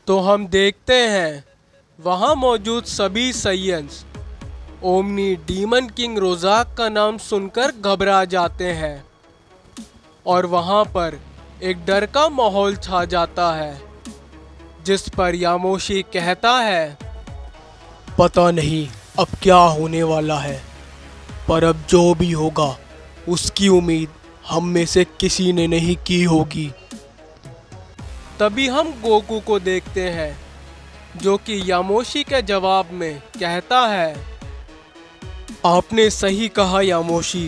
तो हम देखते हैं वहाँ मौजूद सभी साइयंस ओमनी डीमन किंग रोज़ाक का नाम सुनकर घबरा जाते हैं और वहाँ पर एक डर का माहौल छा जाता है, जिस पर यामोशी कहता है, पता नहीं अब क्या होने वाला है, पर अब जो भी होगा उसकी उम्मीद हम में से किसी ने नहीं की होगी। तभी हम गोकू को देखते हैं जो कि यामोशी के जवाब में कहता है, आपने सही कहा यामोशी,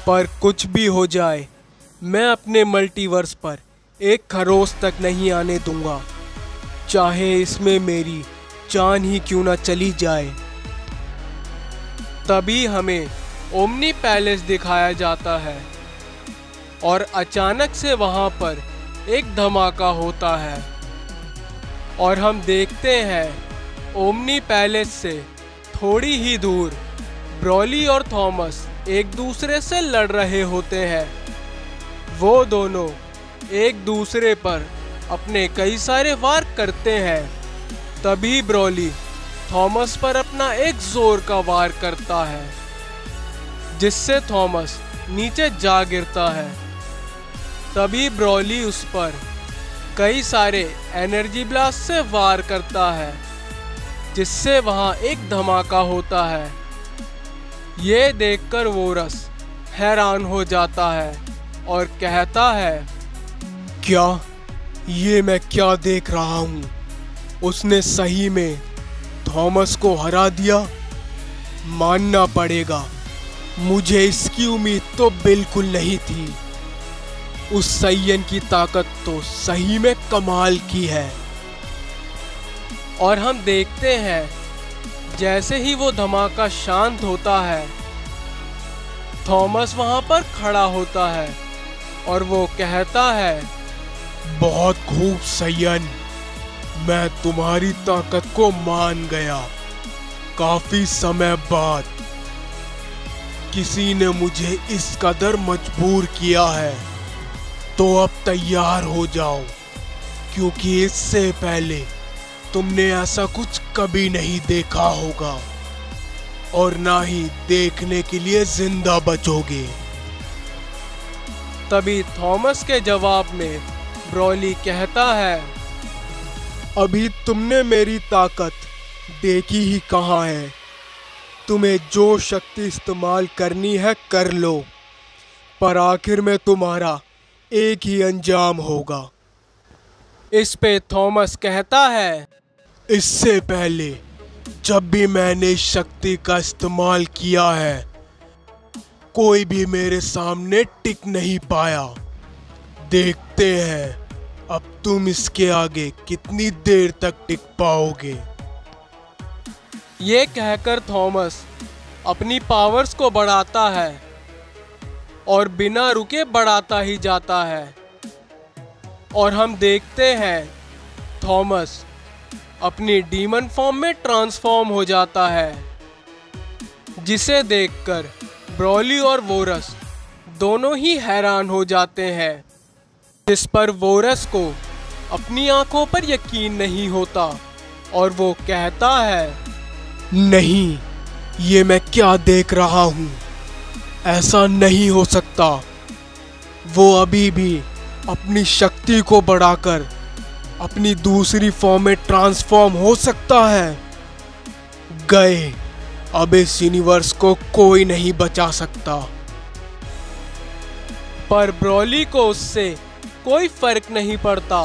पर कुछ भी हो जाए मैं अपने मल्टीवर्स पर एक खरोंच तक नहीं आने दूंगा, चाहे इसमें मेरी जान ही क्यों ना चली जाए। तभी हमें ओमनी पैलेस दिखाया जाता है और अचानक से वहां पर एक धमाका होता है और हम देखते हैं ओमनी पैलेस से थोड़ी ही दूर ब्रॉली और थॉमस एक दूसरे से लड़ रहे होते हैं। वो दोनों एक दूसरे पर अपने कई सारे वार करते हैं। तभी ब्रॉली थॉमस पर अपना एक जोर का वार करता है, जिससे थॉमस नीचे जा गिरता है। तभी ब्रॉली उस पर कई सारे एनर्जी ब्लास्ट से वार करता है, जिससे वहां एक धमाका होता है। ये देखकर वोरस हैरान हो जाता है और कहता है, क्या ये मैं क्या देख रहा हूँ? उसने सही में थॉमस को हरा दिया। मानना पड़ेगा, मुझे इसकी उम्मीद तो बिल्कुल नहीं थी। उस साइयन की ताकत तो सही में कमाल की है। और हम देखते हैं जैसे ही वो धमाका शांत होता है, थॉमस वहां पर खड़ा होता है और वो कहता है, बहुत खूब साइयन, मैं तुम्हारी ताकत को मान गया। काफी समय बाद किसी ने मुझे इस कदर मजबूर किया है, तो अब तैयार हो जाओ, क्योंकि इससे पहले तुमने ऐसा कुछ कभी नहीं देखा होगा और ना ही देखने के लिए जिंदा बचोगे। तभी थॉमस के जवाब में ब्रॉली कहता है, अभी तुमने मेरी ताकत देखी ही कहाँ है। तुम्हें जो शक्ति इस्तेमाल करनी है कर लो, पर आखिर में तुम्हारा एक ही अंजाम होगा। इस पे थॉमस कहता है, इससे पहले जब भी मैंने इस शक्ति का इस्तेमाल किया है, कोई भी मेरे सामने टिक नहीं पाया। देखते हैं अब तुम इसके आगे कितनी देर तक टिक पाओगे। ये कहकर थॉमस अपनी पावर्स को बढ़ाता है और बिना रुके बढ़ाता ही जाता है। और हम देखते हैं थॉमस अपनी डीमन फॉर्म में ट्रांसफॉर्म हो जाता है, जिसे देखकर ब्रॉली और वोरस दोनों ही हैरान हो जाते हैं। जिस पर वोरस को अपनी आंखों पर यकीन नहीं होता और वो कहता है, नहीं, ये मैं क्या देख रहा हूँ? ऐसा नहीं हो सकता। वो अभी भी अपनी शक्ति को बढ़ाकर अपनी दूसरी फॉर्म में ट्रांसफॉर्म हो सकता है। गए, अब इस यूनिवर्स को कोई नहीं बचा सकता। पर ब्रॉली को उससे कोई फर्क नहीं पड़ता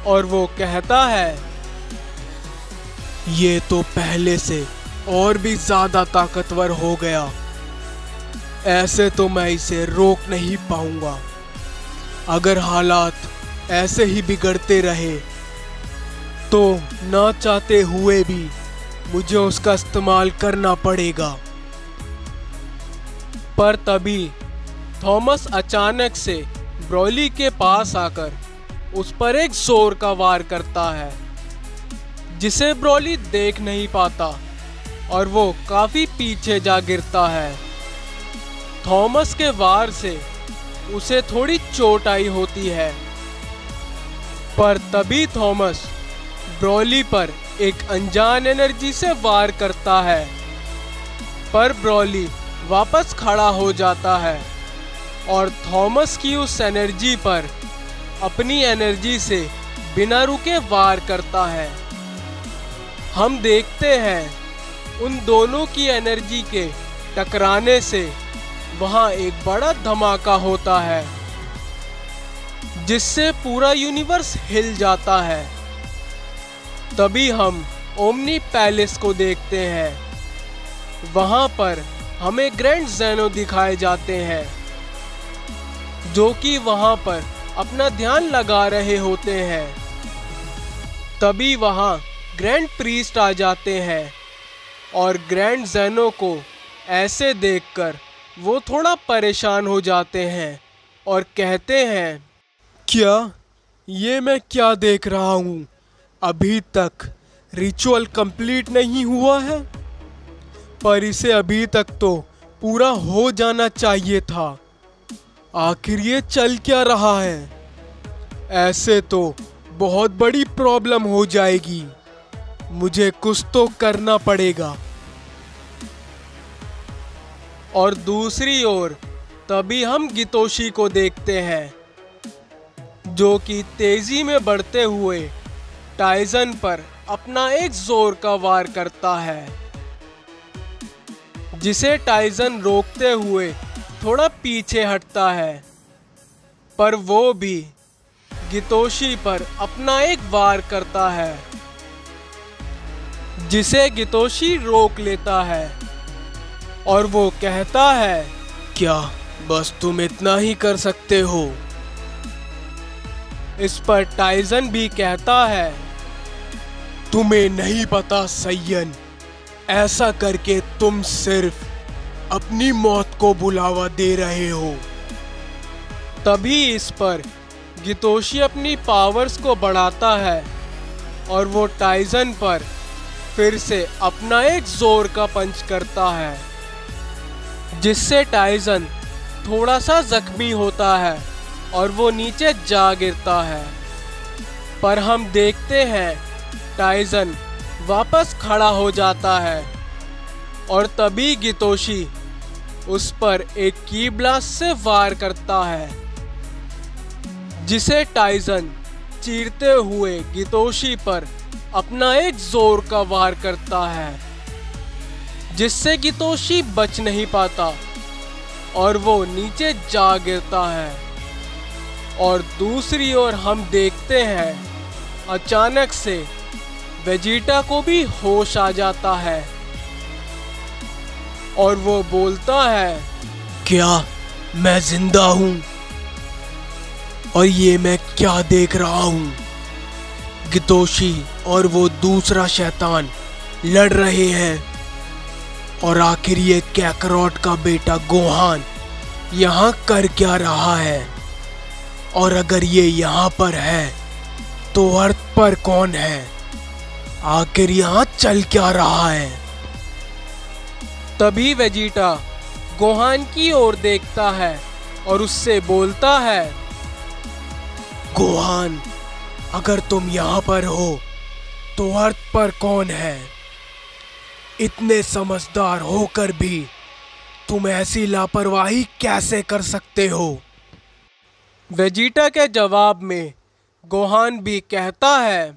और वो कहता है, ये तो पहले से और भी ज्यादा ताकतवर हो गया। ऐसे तो मैं इसे रोक नहीं पाऊंगा। अगर हालात ऐसे ही बिगड़ते रहे तो ना चाहते हुए भी मुझे उसका इस्तेमाल करना पड़ेगा। पर तभी थॉमस अचानक से ब्रॉली के पास आकर उस पर एक जोर का वार करता है, जिसे ब्रॉली देख नहीं पाता और वो काफी पीछे जा गिरता है। थॉमस के वार से उसे थोड़ी चोट आई होती है, पर तभी थॉमस ब्रॉली पर एक अनजान एनर्जी से वार करता है, पर ब्रॉली वापस खड़ा हो जाता है और थॉमस की उस एनर्जी पर अपनी एनर्जी से बिना रुके वार करता है। हम देखते हैं उन दोनों की एनर्जी के टकराने से वहाँ एक बड़ा धमाका होता है, जिससे पूरा यूनिवर्स हिल जाता है। तभी हम ओमनी पैलेस को देखते हैं। वहाँ पर हमें ग्रैंड ज़ेनो दिखाए जाते हैं, जो कि वहाँ पर अपना ध्यान लगा रहे होते हैं। तभी वहाँ ग्रैंड प्रीस्ट आ जाते हैं और ग्रैंड ज़ेनो को ऐसे देखकर वो थोड़ा परेशान हो जाते हैं और कहते हैं, क्या ये मैं क्या देख रहा हूँ? अभी तक रिचुअल कंप्लीट नहीं हुआ है, पर इसे अभी तक तो पूरा हो जाना चाहिए था। आखिर ये चल क्या रहा है? ऐसे तो बहुत बड़ी प्रॉब्लम हो जाएगी। मुझे कुछ तो करना पड़ेगा। और दूसरी ओर तभी हम गितोशी को देखते हैं, जो कि तेजी में बढ़ते हुए टाइजन पर अपना एक जोर का वार करता है, जिसे टाइजन रोकते हुए थोड़ा पीछे हटता है। पर वो भी गितोशी पर अपना एक वार करता है, जिसे गितोशी रोक लेता है और वो कहता है, क्या बस तुम इतना ही कर सकते हो? इस पर टाइजन भी कहता है, तुम्हें नहीं पता सैयन, ऐसा करके तुम सिर्फ अपनी मौत को बुलावा दे रहे हो। तभी इस पर गितोशी अपनी पावर्स को बढ़ाता है और वो टाइजन पर फिर से अपना एक जोर का पंच करता है, जिससे टाइजन थोड़ा सा जख्मी होता है और वो नीचे जा गिरता है। पर हम देखते हैं टाइजन वापस खड़ा हो जाता है और तभी गितोशी उस पर एक की ब्लास्ट से वार करता है, जिसे टाइजन चीरते हुए गितोशी पर अपना एक जोर का वार करता है, जिससे गितोशी बच नहीं पाता और वो नीचे जा गिरता है। और दूसरी ओर हम देखते हैं अचानक से वेजिटा को भी होश आ जाता है और वो बोलता है, क्या मैं जिंदा हूँ? और ये मैं क्या देख रहा हूँ? गितोशी और वो दूसरा शैतान लड़ रहे हैं, और आखिर ये कैकरॉट का बेटा गोहान यहाँ कर क्या रहा है? और अगर ये यहाँ पर है तो अर्थ पर कौन है? आखिर यहाँ चल क्या रहा है? तभी वेजिटा गोहान की ओर देखता है और उससे बोलता है, गोहान, अगर तुम यहाँ पर हो तो अर्थ पर कौन है? इतने समझदार होकर भी तुम ऐसी लापरवाही कैसे कर सकते हो? वेजिटा के जवाब में गोहान भी कहता है,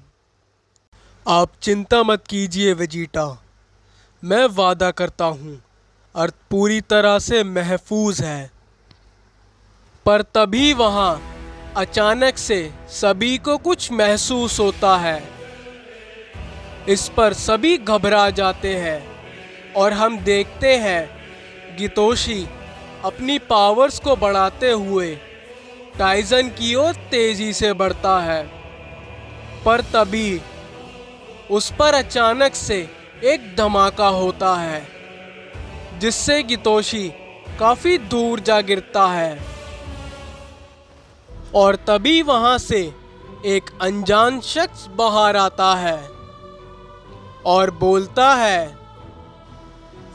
आप चिंता मत कीजिए वेजिटा, मैं वादा करता हूँ अर्थ पूरी तरह से महफूज है। पर तभी वहाँ अचानक से सभी को कुछ महसूस होता है। इस पर सभी घबरा जाते हैं और हम देखते हैं गितोशी अपनी पावर्स को बढ़ाते हुए टाइजन की ओर तेजी से बढ़ता है। पर तभी उस पर अचानक से एक धमाका होता है, जिससे गितोशी काफी दूर जा गिरता है। और तभी वहां से एक अनजान शख्स बाहर आता है और बोलता है,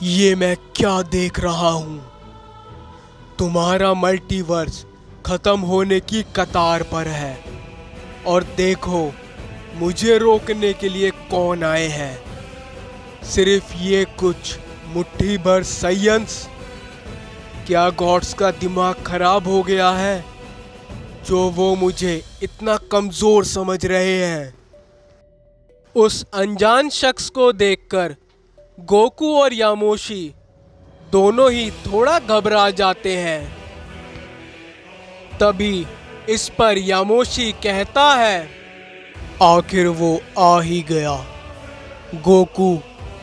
ये मैं क्या देख रहा हूँ? तुम्हारा मल्टीवर्स खत्म होने की कतार पर है, और देखो मुझे रोकने के लिए कौन आए हैं? सिर्फ ये कुछ मुट्ठी भर साइंस? क्या गॉड्स का दिमाग खराब हो गया है जो वो मुझे इतना कमजोर समझ रहे हैं? उस अनजान शख्स को देखकर गोकू और यामोशी दोनों ही थोड़ा घबरा जाते हैं। तभी इस पर यामोशी कहता है, आखिर वो आ ही गया। गोकू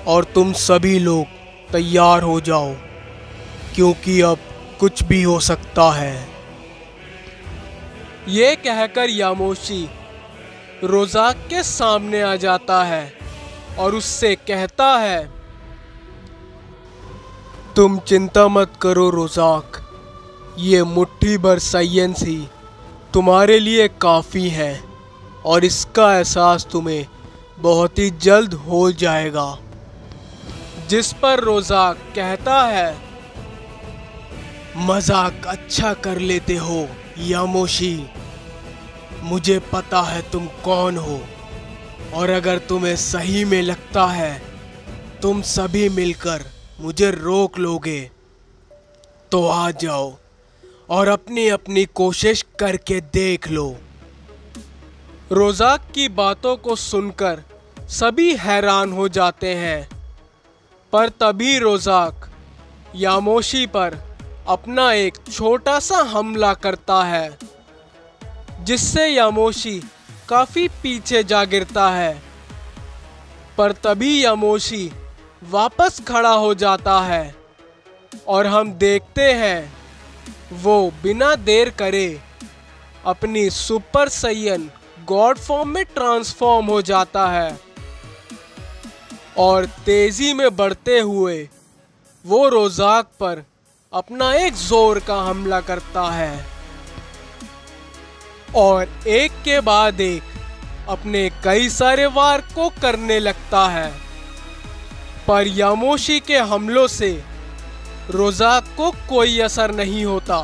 और तुम सभी लोग तैयार हो जाओ, क्योंकि अब कुछ भी हो सकता है। ये कहकर यामोशी रोज़ाक के सामने आ जाता है और उससे कहता है, तुम चिंता मत करो रोज़ाक, ये मुट्ठी भर साइंस ही तुम्हारे लिए काफ़ी है और इसका एहसास तुम्हें बहुत ही जल्द हो जाएगा। जिस पर रोज़ाक कहता है, मजाक अच्छा कर लेते हो यामोशी, मुझे पता है तुम कौन हो, और अगर तुम्हें सही में लगता है तुम सभी मिलकर मुझे रोक लोगे तो आ जाओ और अपनी अपनी कोशिश करके देख लो। रोज़ाक की बातों को सुनकर सभी हैरान हो जाते हैं, पर तभी रोज़ाक यामोशी पर अपना एक छोटा सा हमला करता है, जिससे यामोशी काफी पीछे जा गिरता है। पर तभी यामोशी वापस खड़ा हो जाता है और हम देखते हैं वो बिना देर करे अपनी सुपर सैयन गॉड फॉर्म में ट्रांसफॉर्म हो जाता है और तेजी में बढ़ते हुए वो रोज़ाक पर अपना एक जोर का हमला करता है और एक के बाद एक अपने कई सारे वार को करने लगता है। पर यामोशी के हमलों से रोज़ाक को कोई असर नहीं होता।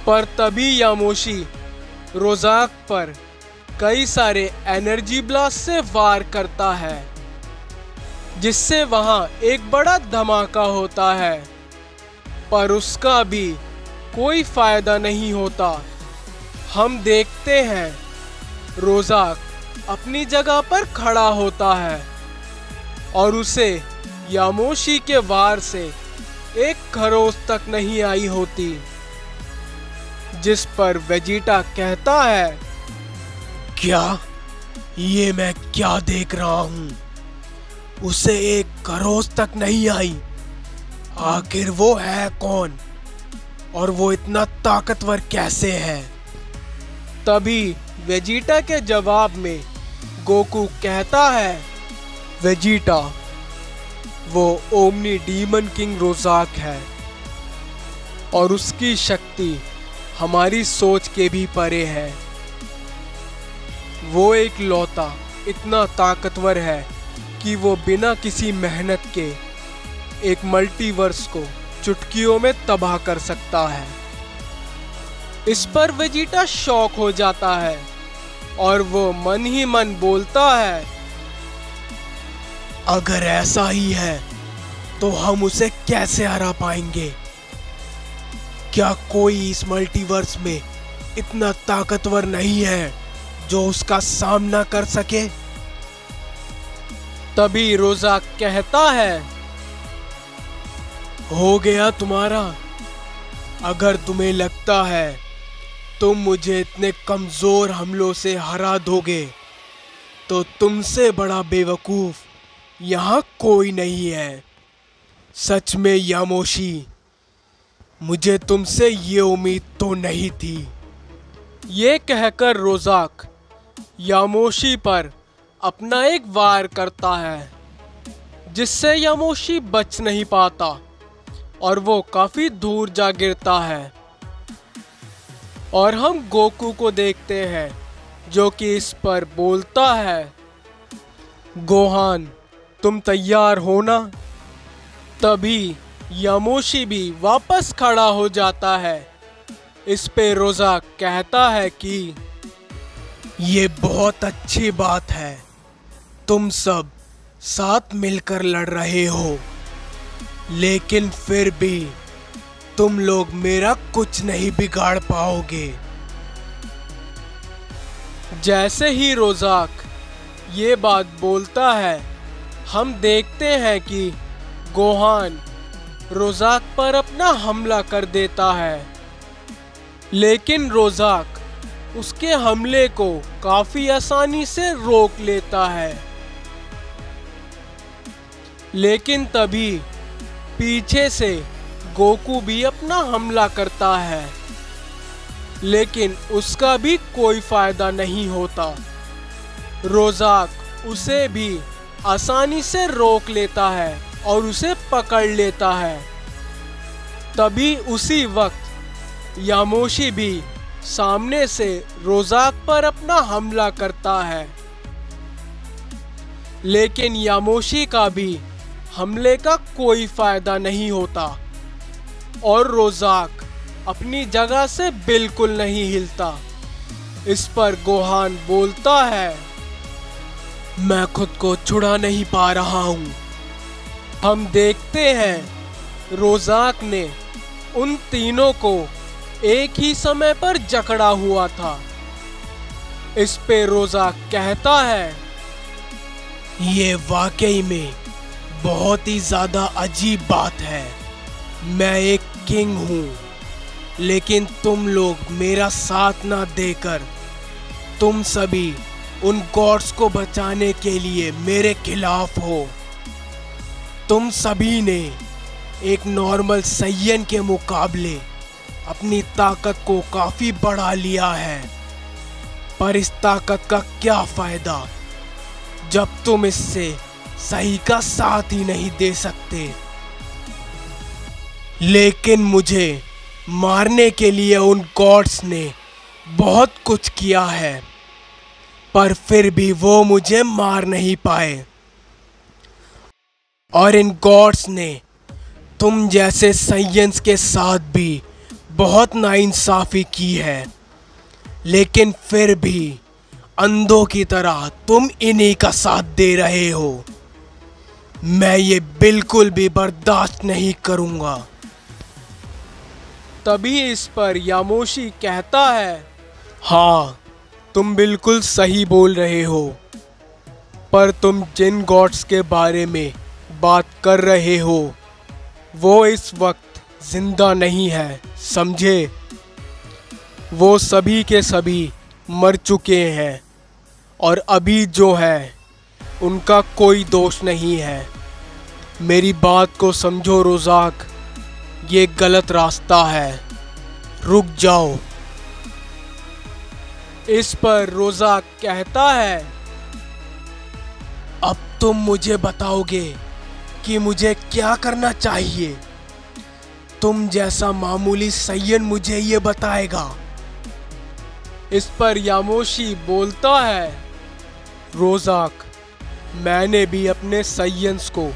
पर तभी यामोशी रोज़ाक पर कई सारे एनर्जी ब्लास्ट से वार करता है, जिससे वहां एक बड़ा धमाका होता है, पर उसका भी कोई फायदा नहीं होता। हम देखते हैं रोज़ाक अपनी जगह पर खड़ा होता है और उसे यामोशी के वार से एक खरोंच तक नहीं आई होती। जिस पर वेजिटा कहता है, क्या ये मैं क्या देख रहा हूँ? उसे एक खरोंच तक नहीं आई। आखिर वो है कौन और वो इतना ताकतवर कैसे है? तभी वेजिटा के जवाब में गोकू कहता है, वेजिटा, वो ओमनी डीमन किंग रोज़ाक है और उसकी शक्ति हमारी सोच के भी परे है। वो एक लौता इतना ताकतवर है कि वो बिना किसी मेहनत के एक मल्टीवर्स को चुटकियों में तबाह कर सकता है। इस पर वेजिटा शॉक हो जाता है और वो मन ही मन बोलता है, अगर ऐसा ही है तो हम उसे कैसे हरा पाएंगे? क्या कोई इस मल्टीवर्स में इतना ताकतवर नहीं है जो उसका सामना कर सके? तभी रोज़ाक कहता है, हो गया तुम्हारा। अगर तुम्हें लगता है तुम मुझे इतने कमजोर हमलों से हरा दोगे तो तुमसे बड़ा बेवकूफ यहाँ कोई नहीं है। सच में यामोशी, मुझे तुमसे ये उम्मीद तो नहीं थी। ये कहकर रोज़ाक यामोशी पर अपना एक वार करता है, जिससे यामोशी बच नहीं पाता और वो काफी दूर जा गिरता है। और हम गोकू को देखते हैं जो कि इस पर बोलता है, गोहान, तुम तैयार हो ना? तभी यामोशी भी वापस खड़ा हो जाता है। इस पे रोज़ाक कहता है कि ये बहुत अच्छी बात है। तुम सब साथ मिलकर लड़ रहे हो, लेकिन फिर भी तुम लोग मेरा कुछ नहीं बिगाड़ पाओगे। जैसे ही रोज़ाक ये बात बोलता है, हम देखते हैं कि गोहान रोज़ाक पर अपना हमला कर देता है, लेकिन रोज़ाक उसके हमले को काफी आसानी से रोक लेता है। लेकिन तभी पीछे से गोकू भी अपना हमला करता है, लेकिन उसका भी कोई फायदा नहीं होता। रोज़ाक उसे भी आसानी से रोक लेता है और उसे पकड़ लेता है। तभी उसी वक्त यामोशी भी सामने से रोज़ाक पर अपना हमला करता है, लेकिन यामोशी का भी हमले का कोई फायदा नहीं होता और रोज़ाक अपनी जगह से बिल्कुल नहीं हिलता। इस पर गोहान बोलता है, मैं खुद को छुड़ा नहीं पा रहा हूँ। हम देखते हैं रोज़ाक ने उन तीनों को एक ही समय पर जकड़ा हुआ था। इस पे रोज़ाक कहता है, ये वाकई में बहुत ही ज़्यादा अजीब बात है। मैं एक किंग हूँ, लेकिन तुम लोग मेरा साथ ना देकर तुम सभी उन गॉड्स को बचाने के लिए मेरे खिलाफ हो। तुम सभी ने एक नॉर्मल सैयन के मुकाबले अपनी ताकत को काफी बढ़ा लिया है, पर इस ताकत का क्या फायदा जब तुम इससे सही का साथ ही नहीं दे सकते। लेकिन मुझे मारने के लिए उन गॉड्स ने बहुत कुछ किया है, पर फिर भी वो मुझे मार नहीं पाए। और इन गॉड्स ने तुम जैसे सैयन्स के साथ भी बहुत नाइंसाफी की है, लेकिन फिर भी अंधों की तरह तुम इन्हीं का साथ दे रहे हो। मैं ये बिल्कुल भी बर्दाश्त नहीं करूँगा। तभी इस पर यामोशी कहता है, हाँ, तुम बिल्कुल सही बोल रहे हो, पर तुम जिन गॉड्स के बारे में बात कर रहे हो वो इस वक्त जिंदा नहीं है, समझे? वो सभी के सभी मर चुके हैं और अभी जो है उनका कोई दोष नहीं है। मेरी बात को समझो रोज़ाक, ये गलत रास्ता है, रुक जाओ। इस पर रोज़ाक कहता है, अब तुम मुझे बताओगे कि मुझे क्या करना चाहिए। तुम जैसा मामूली सैयन मुझे ये बताएगा। इस पर यामोशी बोलता है, रोज़ाक, मैंने भी अपने सैयन्स को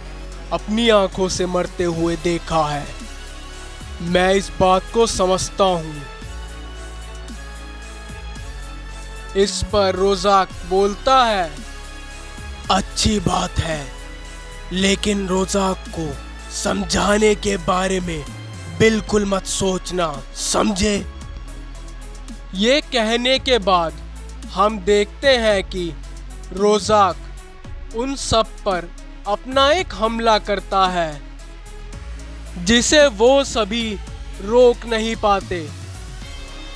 अपनी आंखों से मरते हुए देखा है। मैं इस बात को समझता हूँ। इस पर रोज़ाक बोलता है, अच्छी बात है, लेकिन रोज़ाक को समझाने के बारे में बिल्कुल मत सोचना, समझे? ये कहने के बाद हम देखते हैं कि रोज़ाक उन सब पर अपना एक हमला करता है, जिसे वो सभी रोक नहीं पाते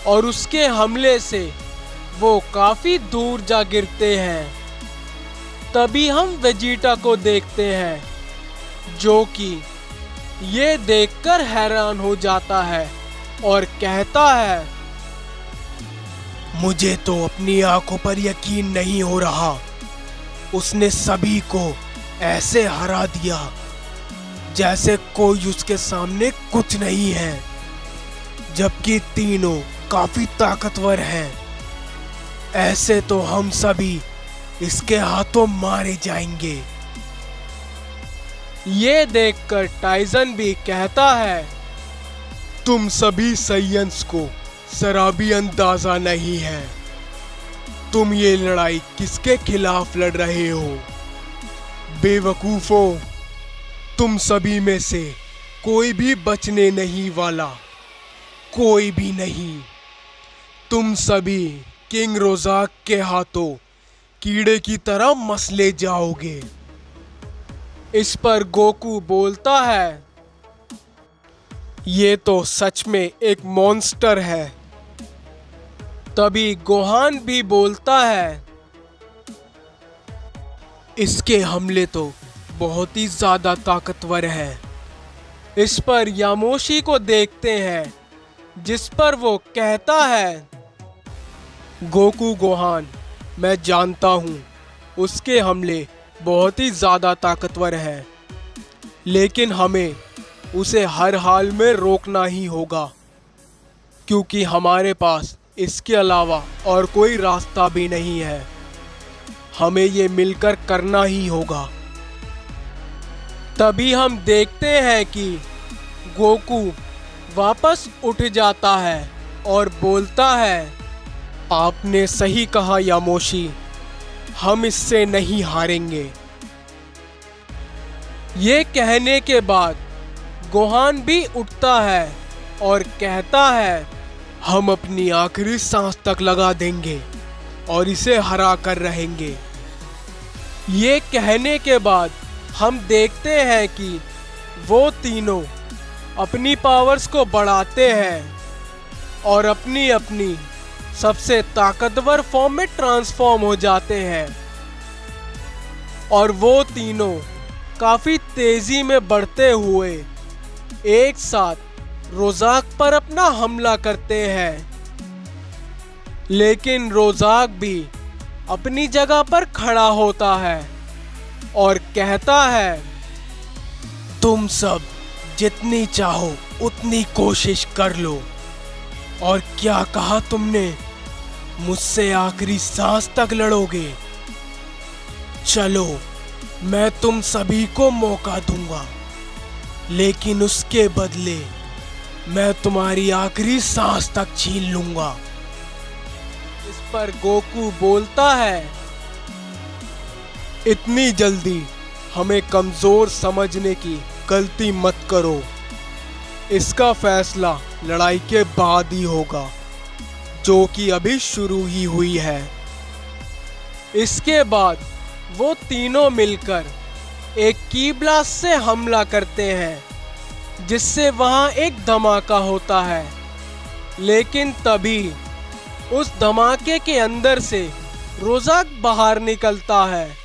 और उसके हमले से वो काफी दूर जा गिरते हैं। तभी हम वेजिटा को देखते हैं, जो कि ये देखकर हैरान हो जाता है और कहता है, मुझे तो अपनी आंखों पर यकीन नहीं हो रहा। उसने सभी को ऐसे हरा दिया जैसे कोई उसके सामने कुछ नहीं है, जबकि तीनों काफी ताकतवर हैं। ऐसे तो हम सभी इसके हाथों मारे जाएंगे। ये देखकर टाइजन भी कहता है, तुम सभी सैयन्स को शराबी अंदाजा नहीं है। तुम ये लड़ाई किसके खिलाफ लड़ रहे हो? बेवकूफों, तुम सभी में से कोई भी बचने नहीं वाला, कोई भी नहीं। तुम सभी किंग रोज़ाक के हाथों कीड़े की तरह मसले जाओगे। इस पर गोकू बोलता है, ये तो सच में एक मॉन्स्टर है। तभी गोहान भी बोलता है, इसके हमले तो बहुत ही ज्यादा ताकतवर है। इस पर यामोशी को देखते हैं, जिस पर वो कहता है, गोकू गोहान, मैं जानता हूँ उसके हमले बहुत ही ज़्यादा ताकतवर हैं, लेकिन हमें उसे हर हाल में रोकना ही होगा, क्योंकि हमारे पास इसके अलावा और कोई रास्ता भी नहीं है। हमें ये मिलकर करना ही होगा। तभी हम देखते हैं कि गोकू वापस उठ जाता है और बोलता है, आपने सही कहा यामोशी, हम इससे नहीं हारेंगे। ये कहने के बाद गोहान भी उठता है और कहता है, हम अपनी आखिरी सांस तक लगा देंगे और इसे हरा कर रहेंगे। ये कहने के बाद हम देखते हैं कि वो तीनों अपनी पावर्स को बढ़ाते हैं और अपनी अपनी सबसे ताकतवर फॉर्म में ट्रांसफॉर्म हो जाते हैं, और वो तीनों काफी तेजी में बढ़ते हुए एक साथ रोज़ाक पर अपना हमला करते हैं। लेकिन रोज़ाक भी अपनी जगह पर खड़ा होता है और कहता है, तुम सब जितनी चाहो उतनी कोशिश कर लो। और क्या कहा तुमने? मुझसे आखिरी सांस तक लड़ोगे? चलो, मैं तुम सभी को मौका दूंगा, लेकिन उसके बदले मैं तुम्हारी आखिरी सांस तक छीन लूंगा। इस पर गोकू बोलता है, इतनी जल्दी हमें कमजोर समझने की गलती मत करो। इसका फैसला लड़ाई के बाद ही होगा, जो कि अभी शुरू ही हुई है। इसके बाद वो तीनों मिलकर एक की ब्लास्ट से हमला करते हैं, जिससे वहां एक धमाका होता है। लेकिन तभी उस धमाके के अंदर से रोज़ाक बाहर निकलता है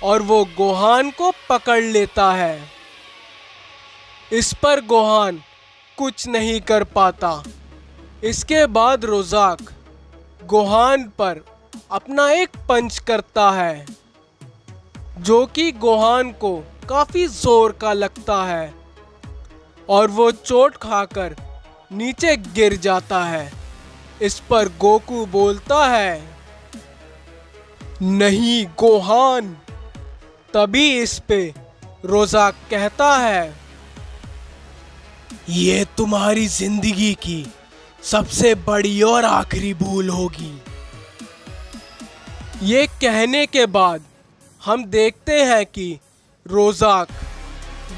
और वो गोहान को पकड़ लेता है। इस पर गोहान कुछ नहीं कर पाता। इसके बाद रोज़ाक गोहान पर अपना एक पंच करता है, जो कि गोहान को काफी जोर का लगता है और वो चोट खाकर नीचे गिर जाता है। इस पर गोकू बोलता है, नहीं गोहान। तभी इस पे रोज़ाक कहता है, ये तुम्हारी जिंदगी की सबसे बड़ी और आखिरी भूल होगी। ये कहने के बाद हम देखते हैं कि रोज़ाक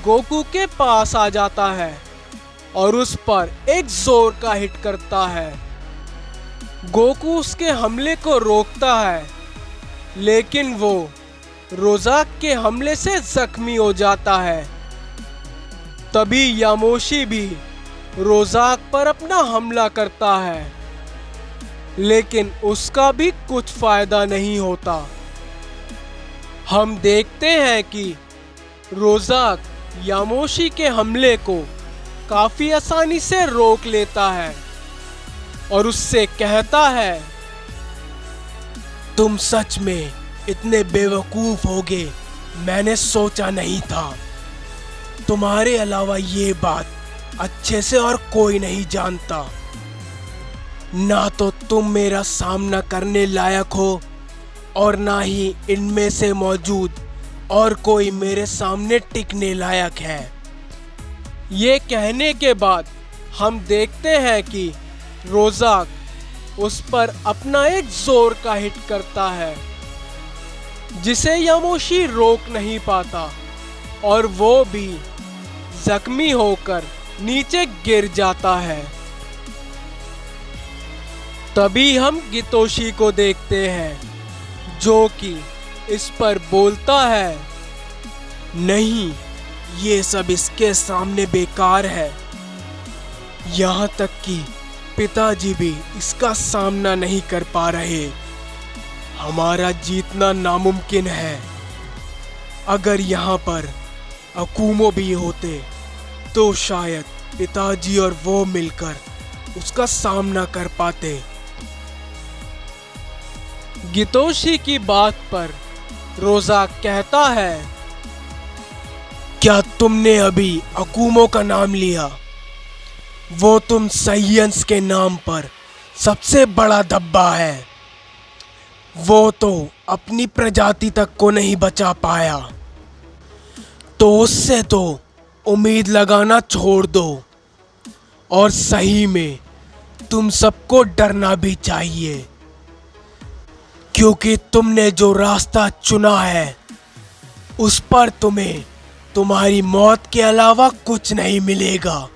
गोकू के पास आ जाता है और उस पर एक जोर का हिट करता है। गोकू उसके हमले को रोकता है, लेकिन वो रोज़ाक के हमले से जख्मी हो जाता है। तभी यामोशी भी रोज़ाक पर अपना हमला करता है, लेकिन उसका भी कुछ फायदा नहीं होता। हम देखते हैं कि रोज़ाक यामोशी के हमले को काफी आसानी से रोक लेता है और उससे कहता है, तुम सच में इतने बेवकूफ होगे, मैंने सोचा नहीं था। तुम्हारे अलावा ये बात अच्छे से और कोई नहीं जानता। ना तो तुम मेरा सामना करने लायक हो और ना ही इनमें से मौजूद और कोई मेरे सामने टिकने लायक है। ये कहने के बाद हम देखते हैं कि रोज़ाक उस पर अपना एक जोर का हिट करता है जिसे यामोशी रोक नहीं पाता और वो भी जख्मी होकर नीचे गिर जाता है। तभी हम गितोशी को देखते हैं जो कि इस पर बोलता है, नहीं, ये सब इसके सामने बेकार है। यहाँ तक कि पिताजी भी इसका सामना नहीं कर पा रहे। हमारा जीतना नामुमकिन है। अगर यहाँ पर अकुमो भी होते तो शायद पिताजी और वो मिलकर उसका सामना कर पाते। गितोशी की बात पर रोजा कहता है, क्या तुमने अभी अकुमो का नाम लिया? वो तुम साइंस के नाम पर सबसे बड़ा धब्बा है। वो तो अपनी प्रजाति तक को नहीं बचा पाया, तो उससे तो उम्मीद लगाना छोड़ दो। और सही में तुम सबको डरना भी चाहिए, क्योंकि तुमने जो रास्ता चुना है उस पर तुम्हें तुम्हारी मौत के अलावा कुछ नहीं मिलेगा।